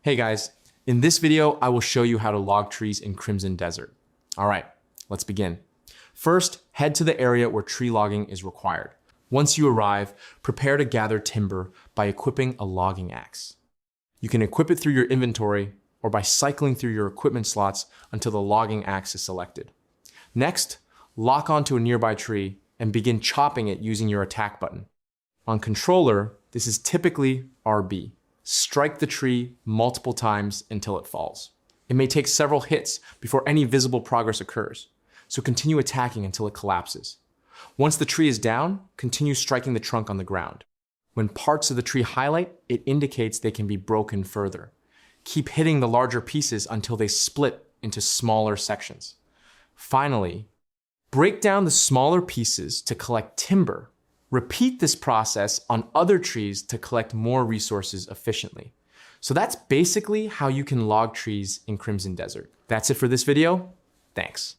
Hey guys, in this video, I will show you how to log trees in Crimson Desert. All right, let's begin. First, head to the area where tree logging is required. Once you arrive, prepare to gather timber by equipping a logging axe. You can equip it through your inventory or by cycling through your equipment slots until the logging axe is selected. Next, lock onto a nearby tree and begin chopping it using your attack button. On controller, this is typically RB. Strike the tree multiple times until it falls. It may take several hits before any visible progress occurs, so continue attacking until it collapses. Once the tree is down, continue striking the trunk on the ground. When parts of the tree highlight, it indicates they can be broken further. Keep hitting the larger pieces until they split into smaller sections. Finally, break down the smaller pieces to collect timber. Repeat this process on other trees to collect more resources efficiently. So that's basically how you can log trees in Crimson Desert. That's it for this video. Thanks.